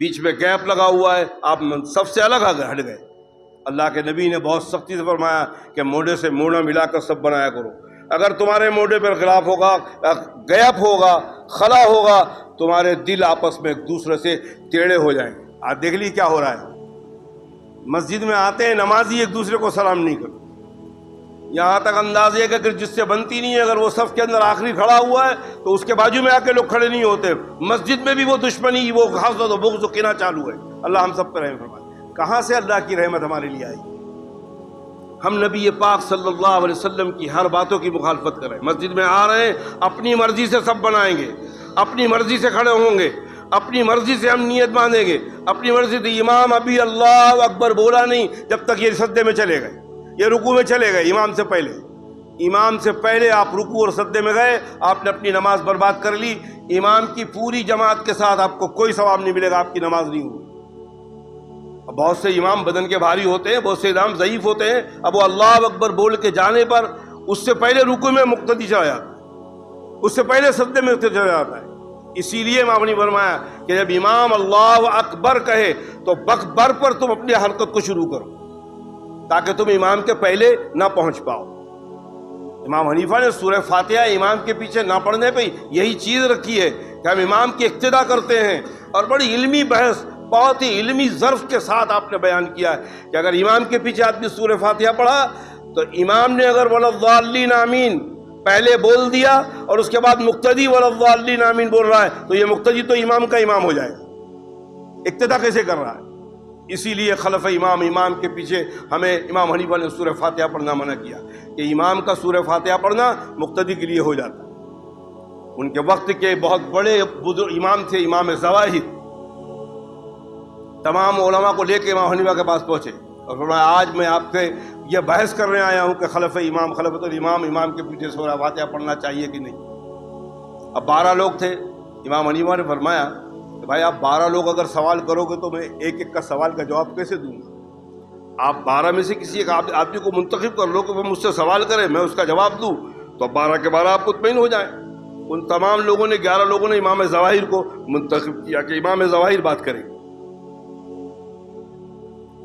بیچ میں گیپ لگا ہوا ہے، آپ سب سے الگ ہٹ گئے۔ اللہ کے نبی نے بہت سختی سے فرمایا کہ موڑے سے موڑا ملا کر سب بنایا کرو۔ اگر تمہارے موڑے پر خلاف ہوگا، گیپ ہوگا، خلا ہوگا، تمہارے دل آپس میں ایک دوسرے سے ٹیڑھے ہو جائیں گے۔ آج دیکھ لی کیا ہو رہا ہے، مسجد میں آتے ہیں نمازی ایک دوسرے کو سلام نہیں کرتے، یہاں تک انداز ہے کہ اگر جس سے بنتی نہیں ہے، اگر وہ صف کے اندر آخری کھڑا ہوا ہے تو اس کے بازو میں آ کے لوگ کھڑے نہیں ہوتے۔ مسجد میں بھی وہ دشمنی، وہ حسد و بغض و کینہ چالو ہے۔ اللہ ہم سب پر رحم فرمائے۔ کہاں سے اللہ کی رحمت ہمارے لیے آئی؟ ہم نبی پاک صلی اللہ علیہ وسلم کی ہر باتوں کی مخالفت کر رہے ہیں۔ مسجد میں آ رہے ہیں، اپنی مرضی سے سب بنائیں گے، اپنی مرضی سے کھڑے ہوں گے، اپنی مرضی سے ہم نیت باندھیں گے، اپنی مرضی سے۔ امام ابھی اللہ اکبر بولا نہیں جب تک یہ سجدے میں چلے گئے، یہ رکوع میں چلے گئے۔ امام سے پہلے آپ رکوع اور سجدے میں گئے، آپ نے اپنی نماز برباد کر لی۔ امام کی پوری جماعت کے ساتھ آپ کو کوئی ثواب نہیں ملے گا، آپ کی نماز نہیں ہوگی۔ اب بہت سے امام بدن کے بھاری ہوتے ہیں، بہت سے امام ضعیف ہوتے ہیں، اب وہ اللہ اکبر بول کے جانے پر اس سے پہلے رکوع میں مقتدی چلا جاتا ہے، اس سے پہلے سجدے میں چلا جاتا ہے۔ اسی لیے امام نے فرمایا کہ جب امام اللہ اکبر کہے تو بکبر پر تم اپنی حرکت کو شروع کرو تاکہ تم امام کے پہلے نہ پہنچ پاؤ۔ امام حنیفہ نے سورہ فاتحہ امام کے پیچھے نہ پڑھنے پہ یہی چیز رکھی ہے کہ ہم امام کی اقتدا کرتے ہیں، اور بڑی علمی بحث، بہت ہی علمی ظرف کے ساتھ آپ نے بیان کیا ہے کہ اگر امام کے پیچھے آدمی سورہ فاتحہ پڑھا تو امام نے اگر ولضالین آمین پہلے بول دیا اور اس کے بعد مقتدی ولضالین آمین بول رہا ہے تو یہ مقتدی تو امام کا امام ہو جائے گا۔ اقتدا کیسے کر رہا ہے؟ اسی لیے خلف امام کے پیچھے ہمیں امام حنیفہ نے سورہ فاتحہ پڑھنا منع کیا کہ امام کا سورہ فاتحہ پڑھنا مقتدی کے لیے ہو جاتا ہے۔ ان کے وقت کے بہت بڑے بزرگ امام تھے امام ظواہر، تمام علماء کو لے کے امام حنیفہ کے پاس پہنچے اور فرمایا آج میں آپ سے یہ بحث کرنے آیا ہوں کہ خلفت الامام امام کے پیچھے سورہ فاتحہ پڑھنا چاہیے کہ نہیں۔ اب 12 لوگ تھے، امام حنیفہ نے فرمایا کہ بھائی آپ 12 لوگ اگر سوال کرو گے تو میں ایک ایک کا سوال کا جواب کیسے دوں گا؟ آپ 12 میں سے کسی ایک آدمی کو منتخب کر لو کہ وہ مجھ سے سوال کرے، میں اس کا جواب دوں، تو 12 کے 12 آپ مطمئن ہو جائیں۔ ان تمام لوگوں نے 11 لوگوں نے امام ظواہر کو منتخب کیا کہ امام ظواہر بات کریں۔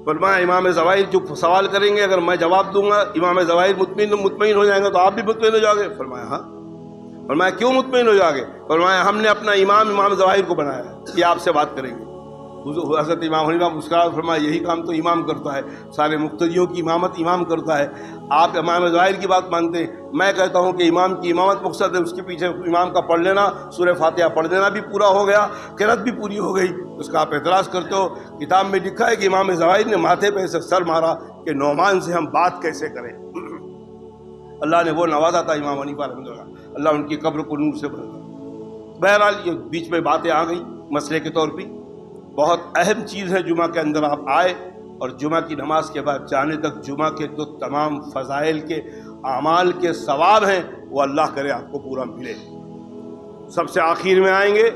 فرمایا امام ظواہر جو سوال کریں گے اگر میں جواب دوں گا امام ظواہر مطمئن ہو جائیں گے تو آپ بھی مطمئن ہو جاؤ گے؟ فرمایا ہاں۔ فرمایا کیوں مطمئن ہو جاؤ گے؟ فرمایا ہم نے اپنا امام ظواہر کو بنایا ہے، یہ آپ سے بات کریں گے۔ حضرت امام حنیفہ مسکرا فرمایا یہی کام تو امام کرتا ہے، سارے مقتدیوں کی امامت امام کرتا ہے، آپ امام ظواہر کی بات مانتے ہیں۔ میں کہتا ہوں کہ امام کی امامت مقصد ہے، اس کے پیچھے امام کا پڑھ لینا، سورہ فاتحہ پڑھ لینا بھی پورا ہو گیا، قرات بھی پوری ہو گئی۔ اس کا آپ اعتراض کرتے ہو؟ کتاب میں لکھا ہے کہ امام ظواہر نے ماتھے پہ ایسے سر مارا کہ نعمان سے ہم بات کیسے کریں۔ اللہ نے وہ نوازا تھا امام حنیفہ رحمۃ اللہ، اللہ ان کی قبر کو نور سے بھر دیا۔ بہرحال یہ بیچ میں باتیں آ گئی مسئلے کے طور پہ۔ بہت اہم چیز ہے جمعہ کے اندر آپ آئے اور جمعہ کی نماز کے بعد جانے تک جمعہ کے جو تمام فضائل کے اعمال کے ثواب ہیں وہ اللہ کرے آپ کو پورا ملے۔ سب سے آخر میں آئیں گے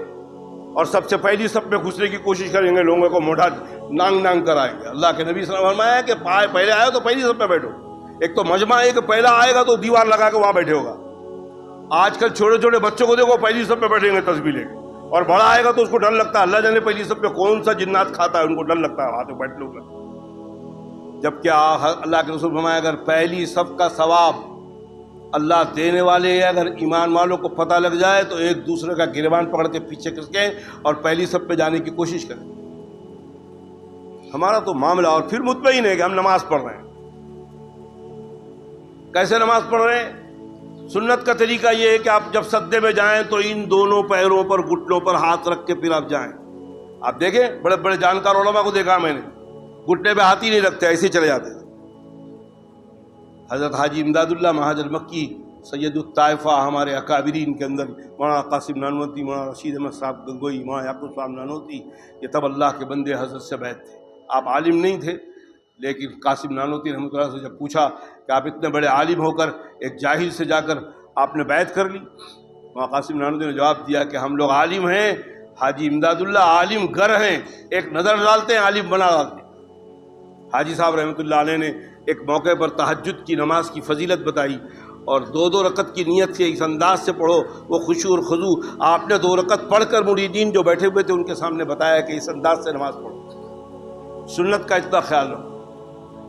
اور سب سے پہلی سب میں گھسنے کی کوشش کریں گے، لوگوں کو موڑا نانگ کرائیں گے۔ اللہ کے نبی صلی اللہ علیہ وسلم نے فرمایا کہ پہلے آئے تو پہلی سب پہ بیٹھو۔ ایک تو مجمع ہے کہ پہلا آئے گا تو دیوار لگا کے وہاں بیٹھے ہوگا۔ آج کل چھوٹے چھوٹے بچوں کو دیکھو پہلی سب پہ بیٹھیں گے تسبیح لے کے، اور بڑا آئے گا تو اس کو ڈر لگتا ہے، اللہ جانے پہلی سب پہ کون سا جنات کھاتا ہے، ان کو ڈر لگتا ہے ہاتھ میں بیٹھ لوگ۔ جبکہ اللہ کے رسول فرمایا اگر پہلی سب کا ثواب اللہ دینے والے ہیں، اگر ایمان والوں کو پتہ لگ جائے تو ایک دوسرے کا گریبان پکڑ کے پیچھے کھسکیں اور پہلی سب پہ جانے کی کوشش کریں۔ ہمارا تو معاملہ، اور پھر مطمئن ہے کہ ہم نماز پڑھ رہے ہیں۔ کیسے نماز پڑھ رہے ہیں؟ سنت کا طریقہ یہ ہے کہ آپ جب سجدے میں جائیں تو ان دونوں پیروں پر گھٹنوں پر ہاتھ رکھ کے پھر آپ جائیں۔ آپ دیکھیں بڑے بڑے جانکار علماء کو دیکھا میں نے، گھٹنے پہ ہاتھ ہی نہیں رکھتے، ایسے ہی چلے جاتے۔ حضرت حاجی امداد اللہ مہاجر مکی سید الطائفہ ہمارے اکابرین کے اندر، مولانا قاسم نانوتی، مولانا رشید احمد صاحب گنگوئی، مولانا یعقوب صاحب نانوتی، یہ تب اللہ کے بندے حضرت سے بیعت تھے۔ آپ عالم نہیں تھے، لیکن قاسم نانوتی رحمۃ اللہ سے جب پوچھا کہ آپ اتنے بڑے عالم ہو کر ایک جاہل سے جا کر آپ نے بیعت کر لی، وہاں قاسم نانوتی نے جواب دیا کہ ہم لوگ عالم ہیں، حاجی امداد اللہ عالم گر ہیں، ایک نظر ڈالتے ہیں عالم بنا ڈالتے ہیں۔ حاجی صاحب رحمۃ اللہ علیہ نے ایک موقع پر تہجد کی نماز کی فضیلت بتائی اور 2 رکعت کی نیت سے اس انداز سے پڑھو، وہ خشوع اور خضوع آپ نے 2 رکعت پڑھ کر مریدین جو بیٹھے ہوئے تھے ان کے سامنے بتایا کہ اس انداز سے نماز پڑھو، سنت کا اتنا خیال رکھو۔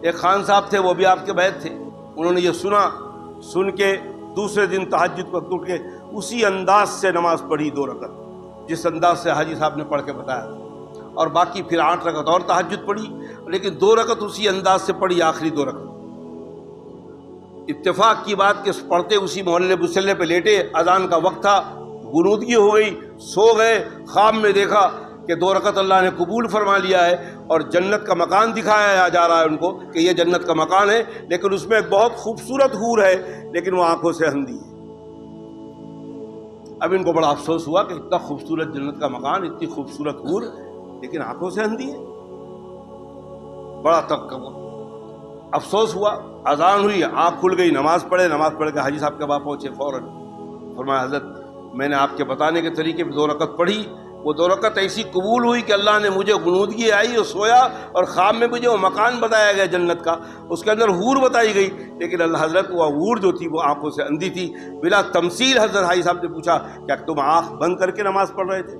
ایک خان صاحب تھے، وہ بھی آپ کے بیت تھے، انہوں نے یہ سن کے دوسرے دن تہجد وقت اٹھ کے اسی انداز سے نماز پڑھی 2 رکعت، جس انداز سے حاجی صاحب نے پڑھ کے بتایا، اور باقی پھر 8 رکعت اور تہجد پڑھی، لیکن 2 رکعت اسی انداز سے پڑھی، آخری 2 رکعت۔ اتفاق کی بات کہ پڑھتے اسی محلے مسلح پہ لیٹے، اذان کا وقت تھا، غنودگی ہو گئی، سو گئے، خواب میں دیکھا کہ 2 رکعت اللہ نے قبول فرما لیا ہے اور جنت کا مکان دکھایا جا رہا ہے ان کو کہ یہ جنت کا مکان ہے، لیکن اس میں ایک بہت خوبصورت حور ہے، لیکن وہ آنکھوں سے اندھی ہے۔ اب ان کو بڑا افسوس ہوا کہ اتنا خوبصورت جنت کا مکان، اتنی خوبصورت حور، لیکن آنکھوں سے اندھی ہے، بڑا افسوس ہوا۔ اذان ہوئی، آنکھ کھل گئی، نماز پڑھ کے حاجی صاحب کے پاس پہنچے، فوراً فرمایا حضرت میں نے آپ کے بتانے کے طریقے پہ 2 رکعت پڑھی، وہ 2 رکعت ایسی قبول ہوئی کہ اللہ نے مجھے غنودگی آئی اور سویا، اور خواب میں مجھے وہ مکان بتایا گیا جنت کا، اس کے اندر حور بتائی گئی، لیکن اللہ حضرت وہ حور جو تھی وہ آنکھوں سے اندھی تھی۔ بلا تمثیل حضرت حاجی صاحب نے پوچھا کیا تم آنکھ بند کر کے نماز پڑھ رہے تھے؟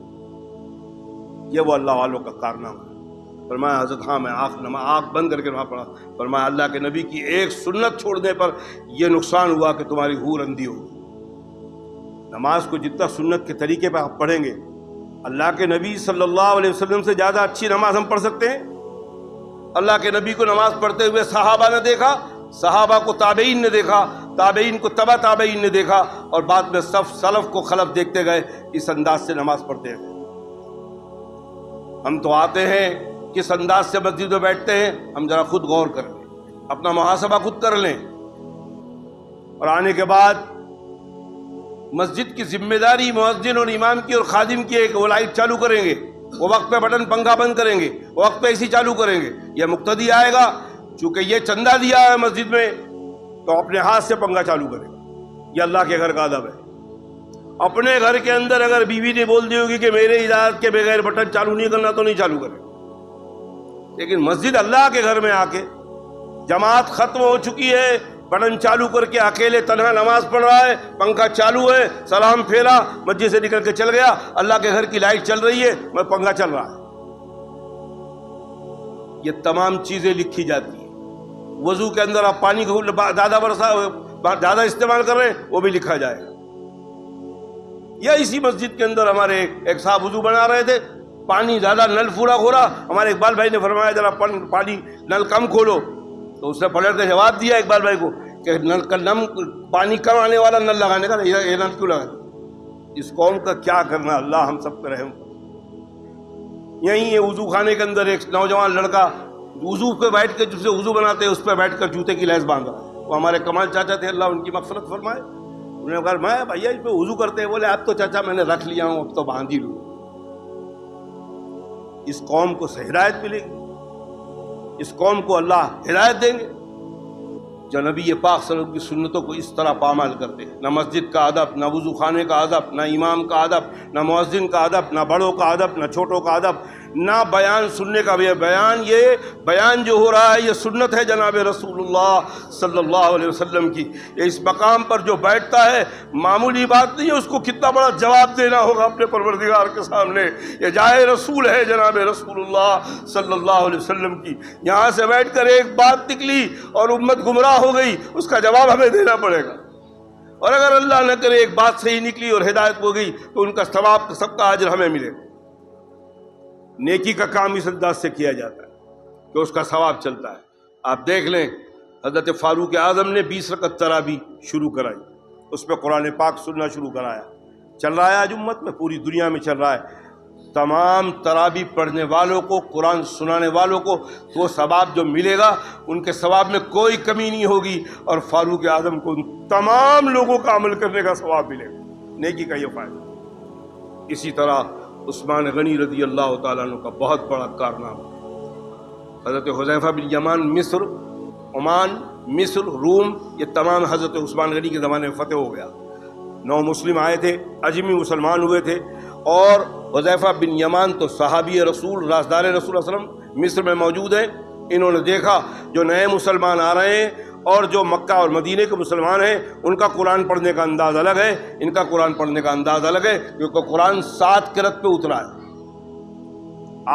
یہ وہ اللہ والوں کا کارنامہ ہے۔ فرمایا حضرت ہاں میں آنکھ بند کر کے نماز پڑھا۔ فرمایا اللہ کے نبی کی ایک سنت چھوڑنے پر یہ نقصان ہوا کہ تمہاری حور اندھی ہوگی۔ نماز کو جتنا سنت کے طریقے پہ آپ پڑھیں گے، اللہ کے نبی صلی اللہ علیہ وسلم سے زیادہ اچھی نماز ہم پڑھ سکتے ہیں؟ اللہ کے نبی کو نماز پڑھتے ہوئے صحابہ نے دیکھا، صحابہ کو تابعین نے دیکھا، تابعین کو تبع تابعین نے دیکھا، اور بعد میں سلف کو خلف دیکھتے گئے، اس انداز سے نماز پڑھتے ہیں۔ ہم تو آتے ہیں کس انداز سے مسجد میں بیٹھتے ہیں، ہم ذرا خود غور کر لیں، اپنا محاسبہ خود کر لیں، اور آنے کے بعد مسجد کی ذمہ داری مؤذن اور امام کی اور خادم کی ہے کہ وہ لائٹ چالو کریں گے، وہ وقت پہ بٹن پنکھا بند کریں گے، وہ وقت پہ اے سی چالو کریں گے۔ یہ مقتدی آئے گا، چونکہ یہ چندہ دیا ہے مسجد میں، تو اپنے ہاتھ سے پنکھا چالو کرے گا۔ یہ اللہ کے گھر کا ادب ہے۔ اپنے گھر کے اندر اگر بیوی نے بول دی ہوگی کہ میرے اجازت کے بغیر بٹن چالو نہیں کرنا تو نہیں چالو کرے، لیکن مسجد اللہ کے گھر میں آ کے جماعت ختم ہو چکی ہے، بٹن چالو کر کے اکیلے تنہا نماز پڑھ رہا ہے، پنکھا چالو ہے، سلام پھیرا، مسجد سے نکل کے چل گیا، اللہ کے گھر کی لائٹ چل رہی ہے، میں پنکھا چل رہا ہے۔ یہ تمام چیزیں لکھی جاتی ہیں۔ وضو کے اندر آپ پانی کو زیادہ استعمال کر رہے ہیں، وہ بھی لکھا جائے گا۔ یا اسی مسجد کے اندر ہمارے ایک صاحب وضو بنا رہے تھے، پانی زیادہ نل پورا ہو رہا، ہمارے اقبال بھائی نے فرمایا ذرا پانی نل کم کھولو، تو اس نے پلٹ کے جواب دیا اقبال بھائی کو کہ پانی کم آنے والا نل لگانے کا، یہ نل کیوں لگا؟ اس قوم کا کیا کرنا، اللہ ہم سب پہ رحم۔ یہیں یہ وضو خانے کے اندر ایک نوجوان لڑکا وضو پہ بیٹھ کے، جس سے وضو بناتے ہیں اس پہ بیٹھ کر جوتے کی لیس باندھ رہا ہے۔ وہ ہمارے کمال چاچا تھے، اللہ ان کی مغفرت فرمائے، انہوں نے کہا میں بھیا اس پہ وضو کرتے ہیں، بولے اب تو چاچا میں نے رکھ لیا ہوں، اب تو باندھ ہی لوں۔ اس قوم کو ہدایت ملے گی، اس قوم کو اللہ ہدایت دیں گے جو نبی پاک صلی اللہ علیہ وسلم کی سنتوں کو اس طرح پامال کرتے ہیں۔ نہ مسجد کا ادب، نہ وضو خانے کا ادب، نہ امام کا ادب، نہ مؤذن کا ادب، نہ بڑوں کا ادب، نہ چھوٹوں کا ادب، نہ بیان سننے کا بھی بیان۔ یہ بیان جو ہو رہا ہے یہ سنت ہے جناب رسول اللہ صلی اللہ علیہ وسلم کی۔ یہ اس مقام پر جو بیٹھتا ہے معمولی بات نہیں ہے، اس کو کتنا بڑا جواب دینا ہوگا اپنے پروردگار کے سامنے۔ یہ جائے رسول ہے جناب رسول اللہ صلی اللہ علیہ وسلم کی۔ یہاں سے بیٹھ کر ایک بات نکلی اور امت گمراہ ہو گئی، اس کا جواب ہمیں دینا پڑے گا، اور اگر اللہ نہ کرے ایک بات صحیح نکلی اور ہدایت ہو گئی تو ان کا ثواب سب کا اجر ہمیں ملے گا۔ نیکی کا کام اس انداز سے کیا جاتا ہے کہ اس کا ثواب چلتا ہے۔ آپ دیکھ لیں حضرت فاروق اعظم نے 20 رکعت تراویح شروع کرائی، اس پہ قرآن پاک سننا شروع کرایا، چل رہا ہے آج امت میں، پوری دنیا میں چل رہا ہے۔ تمام تراویح پڑھنے والوں کو، قرآن سنانے والوں کو وہ ثواب جو ملے گا ان کے ثواب میں کوئی کمی نہیں ہوگی، اور فاروق اعظم کو ان تمام لوگوں کا عمل کرنے کا ثواب ملے گا، نیکی کا یہ فائدہ۔ اسی طرح عثمان غنی رضی اللہ تعالیٰ عنہ کا بہت بڑا کارنامہ، حضرت حذیفہ بن یمان مصر، عمان، مصر، روم، یہ تمام حضرت عثمان غنی کے زمانے میں فتح ہو گیا۔ 9 مسلم آئے تھے، عجمی مسلمان ہوئے تھے، اور حذیفہ بن یمان تو صحابی رسول، رازدار رسول صلی اللہ علیہ وسلم مصر میں موجود ہیں۔ انہوں نے دیکھا جو نئے مسلمان آ رہے ہیں اور جو مکہ اور مدینے کے مسلمان ہیں ان کا قرآن پڑھنے کا انداز الگ ہے، ان کا قرآن پڑھنے کا انداز الگ ہے، کیونکہ قرآن 7 قرأت پہ اترا ہے۔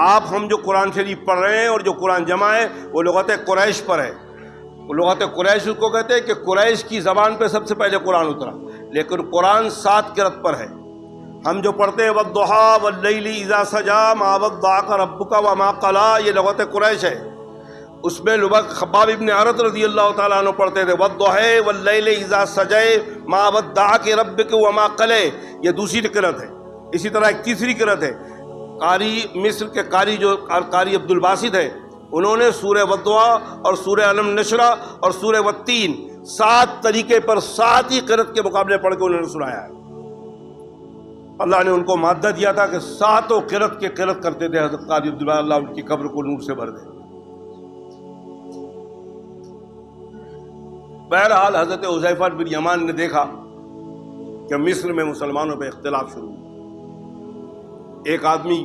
آپ ہم جو قرآن شریف پڑھ رہے ہیں اور جو قرآن جمع ہے وہ لغت قریش پر ہے۔ وہ لغت قریش اس کو کہتے ہیں کہ قریش کی زبان پہ سب سے پہلے قرآن اترا، لیکن قرآن 7 قرأت پر ہے۔ ہم جو پڑھتے ہیں والضحیٰ واللیل اذا سجا ما ودعک ربک وما قلی، یہ لغت قریش ہے۔ اس میں خباب ابن عرط رضی اللہ تعالیٰ عنہ پڑھتے تھے والضحیٰ واللیل اذا سجا ما ودعک ربک وما قلی، یہ دوسری قرأت ہے۔ اسی طرح ایک تیسری قرأت ہے، قاری مصر کے قاری جو قاری عبد الباسط ہے، انہوں نے سورہ والضحیٰ اور سورہ علم نشرہ اور سورہ والتین 7 طریقے پر 7 ہی قرأت کے مقابلے پڑھ کے انہوں نے سنایا ہے۔ اللہ نے ان کو مادہ دیا تھا کہ 7 قرأت کے قرأت کرتے تھے حضرت قاری عبد الباسط، اللہ ان کی قبر کو نور سے بھر دے۔ بہرحال حضرت حذیفہ بن یمان نے دیکھا کہ مصر میں مسلمانوں پہ اختلاف شروع ہوا۔ ایک آدمی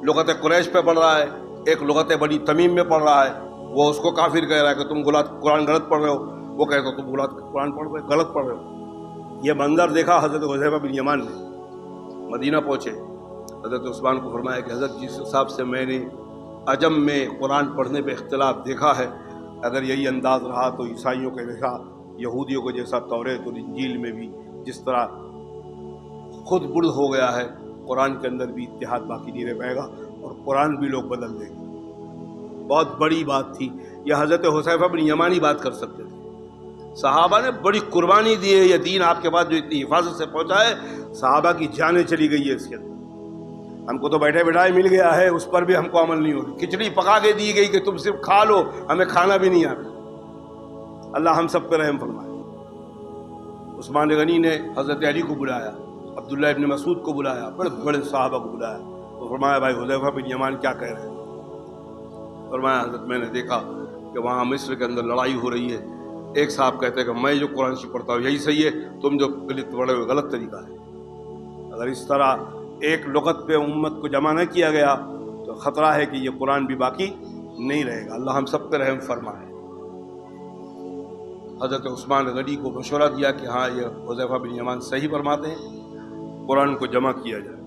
لغت قریش پہ پڑھ رہا ہے، ایک لغت بنی تمیم میں پڑھ رہا ہے، وہ اس کو کافر کہہ رہا ہے کہ تم قرآن غلط پڑھ رہے ہو، وہ کہتا تم قرآن پڑھ رہے غلط پڑھ رہے ہو۔ یہ منظر دیکھا حضرت حذیفہ بن یمان نے، مدینہ پہنچے، حضرت عثمان کو فرمایا کہ حضرت جس حساب سے میں نے عجم میں قرآن پڑھنے پہ اختلاف دیکھا ہے، اگر یہی انداز رہا تو عیسائیوں کے جیسا، یہودیوں کو جیسا توریت اور انجیل میں بھی جس طرح خود برد ہو گیا ہے، قرآن کے اندر بھی اتحاد باقی نہیں رہ پائے گا اور قرآن بھی لوگ بدل دیں گے۔ بہت بڑی بات تھی، یہ حضرت حذیفہ بن یمانی بات کر سکتے تھے۔ صحابہ نے بڑی قربانی دی ہے، یہ دین آپ کے پاس جو اتنی حفاظت سے پہنچا ہے، صحابہ کی جانیں چلی گئی ہے اس کے اندر۔ ہم کو تو بیٹھے بٹھائے مل گیا ہے، اس پر بھی ہم کو عمل نہیں ہو رہی۔ کھچڑی پکا کے دی گئی کہ تم صرف کھا لو، ہمیں کھانا بھی نہیں آتا۔ اللہ ہم سب پہ رحم فرمائے۔ عثمان غنی نے حضرت علی کو بلایا، عبداللہ ابن مسعود کو بلایا، بڑے بڑے صحابہ کو بلایا، تو فرمایا بھائی حذیفہ بن یمان کیا کہہ رہے ہیں؟ فرمایا حضرت میں نے دیکھا کہ وہاں مصر کے اندر لڑائی ہو رہی ہے، ایک صاحب کہتے ہیں کہ میں جو قرآن شریف پڑھتا ہوں یہی صحیح ہے، تم جو غلط پڑھے ہوئے غلط طریقہ ہے۔ اگر اس طرح ایک لغت پہ امت کو جمع نہ کیا گیا تو خطرہ ہے کہ یہ قرآن بھی باقی نہیں رہے گا۔ اللہ ہم سب پہ رحم فرمائے۔ حضرت عثمان غنی کو مشورہ دیا کہ ہاں یہ حذیفہ بن یمان صحیح فرماتے ہیں، قرآن کو جمع کیا جائے۔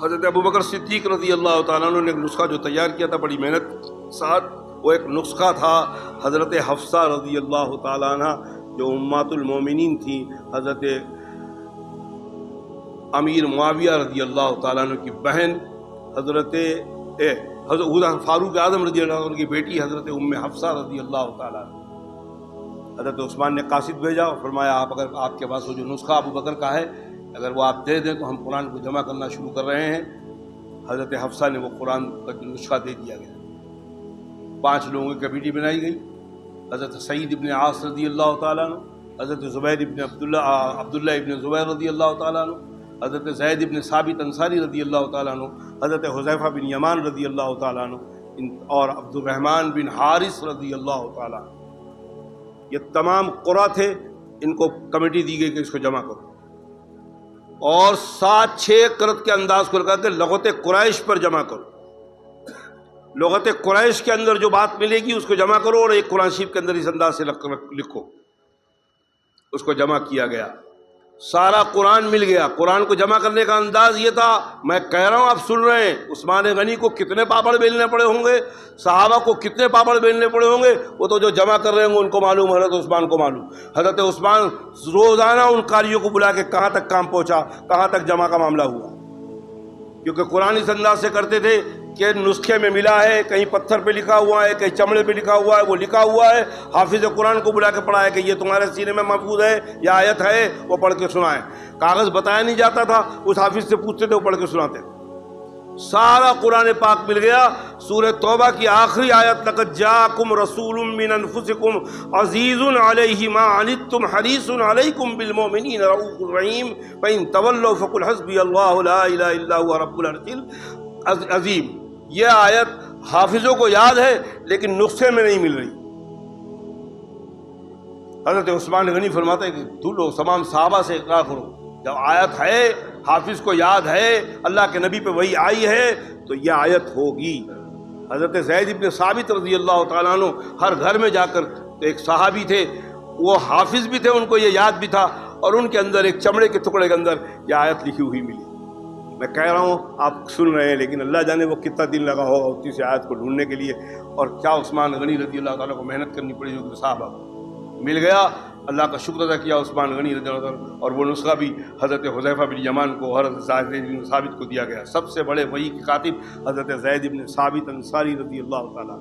حضرت ابوبکر صدیق رضی اللہ تعالیٰ عنہ نے ایک نسخہ جو تیار کیا تھا بڑی محنت ساتھ، وہ ایک نسخہ تھا حضرت حفصہ رضی اللہ تعالیٰ عنہ جو امہات المومنین تھی، حضرت امیر معاویہ رضی اللہ تعالیٰ عنہ کی بہن، حضرت فاروق اعظم رضی اللہ عنہ کی بیٹی حضرت ام حفصہ رضی اللہ تعالیٰ عنہ۔ حضرت عثمان نے قاصد بھیجا اور فرمایا اگر آپ کے پاس وہ جو نسخہ ابوبکر کا ہے اگر وہ آپ دے دیں تو ہم قرآن کو جمع کرنا شروع کر رہے ہیں۔ حضرت حفصہ نے وہ قرآن کا نسخہ دے دیا گیا۔ 5 لوگوں کی کمیٹی بنائی گئی، حضرت سعید ابن عاص رضی اللہ تعالیٰ عنہ، حضرت زبیر ابن عبداللہ ابن زبیر رضی اللہ تعالیٰ عنہ، حضرت زید ابن ثابت انصاری رضی اللہ تعالیٰ عنہ، حضرت حذیفہ بن یمان رضی اللہ تعالیٰ عنہ اور عبد الرحمن بن حارث رضی اللہ تعالیٰ عنہ۔ یہ تمام قرآ تھے، ان کو کمیٹی دی گئی کہ اس کو جمع کرو اور 7-6 قرأت کے انداز کو لگا کے لغت قریش پر جمع کرو۔ لغت قریش کے اندر جو بات ملے گی اس کو جمع کرو اور ایک قرآن شریف کے اندر اس انداز سے لکھو۔ اس کو جمع کیا گیا، سارا قرآن مل گیا۔ قرآن کو جمع کرنے کا انداز یہ تھا، میں کہہ رہا ہوں آپ سن رہے ہیں، عثمان غنی کو کتنے پاپڑ بیلنے پڑے ہوں گے، صحابہ کو کتنے پاپڑ بیلنے پڑے ہوں گے، وہ تو جو جمع کر رہے ہوں گے ان کو معلوم، حضرت عثمان کو معلوم۔ حضرت عثمان روزانہ ان قاریوں کو بلا کے کہاں تک کام پہنچا، کہاں تک جمع کا معاملہ ہوا، کیونکہ قرآن اس انداز سے کرتے تھے کہ نسخے میں ملا ہے، کہیں پتھر پہ لکھا ہوا ہے، کہیں چمڑے پہ لکھا ہوا ہے، وہ لکھا ہوا ہے، حافظ قرآن کو بلا کے پڑھایا کہ یہ تمہارے سینے میں محفوظ ہے، یہ آیت ہے، وہ پڑھ کے سنائے۔ کاغذ بتایا نہیں جاتا تھا، اس حافظ سے پوچھتے تھے، وہ پڑھ کے سناتے۔ سارا قرآن پاک مل گیا۔ سورہ توبہ کی آخری آیت لقد جاءکم رسول من انفسکم عزیز علیہ ما عنتم حریص علیکم بالمؤمنین رؤوف الرحیم فإن تولوا فقل حسبی اللہ لا الہ الا هو رب العرش العظیم۔ یہ آیت حافظوں کو یاد ہے لیکن نسخے میں نہیں مل رہی۔ حضرت عثمان غنی فرماتے ہیں کہ تم لوگ تمام صحابہ سے اقرار کرو، جب آیت ہے حافظ کو یاد ہے، اللہ کے نبی پہ وہی آئی ہے تو یہ آیت ہوگی۔ حضرت زید ابن ثابت رضی اللہ تعالیٰ عنہ ہر گھر میں جا کر تو ایک صحابی تھے، وہ حافظ بھی تھے، ان کو یہ یاد بھی تھا، اور ان کے اندر ایک چمڑے کے ٹکڑے کے اندر یہ آیت لکھی ہوئی ملی۔ میں کہہ رہا ہوں آپ سن رہے ہیں، لیکن اللہ جانے وہ کتنا دن لگا ہوگا اتنی سی آیت کو ڈھونڈنے کے لیے، اور کیا عثمان غنی رضی اللہ تعالیٰ کو محنت کرنی پڑی، جو کہ صحابہ مل گیا۔ اللہ کا شکر ادا کیا عثمان غنی رضی اللہ تعالیٰ، اور وہ نسخہ بھی حضرت حذیفہ بن یمان کو، حضرت زید بن ثابت کو دیا گیا۔ سب سے بڑے وحی کے کاتب حضرت زید بن ثابت انصاری رضی اللہ تعالیٰ۔